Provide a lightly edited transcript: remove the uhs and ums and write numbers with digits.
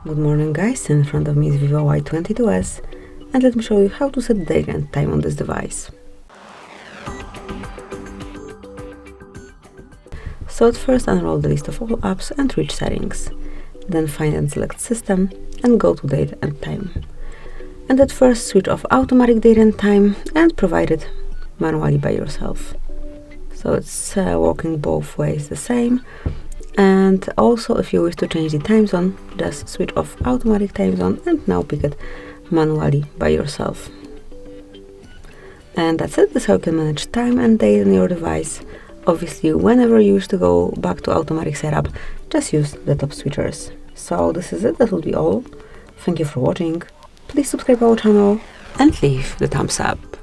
Good morning guys, in front of me is VIVO Y22S and let me show you how to set date and time on this device. So at first unroll the list of all apps and reach settings. Then find and select system and go to date and time. And at first switch off automatic date and time and provide it manually by yourself. So it's working both ways the same. And also if you wish to change the time zone, just switch off automatic time zone and now pick it manually by yourself. And that's it. This is how you can manage time and date on your device. Obviously, whenever you wish to go back to automatic setup, just use the top switchers. So this is it. That will be all. Thank you for watching. Please subscribe our channel and leave the thumbs up.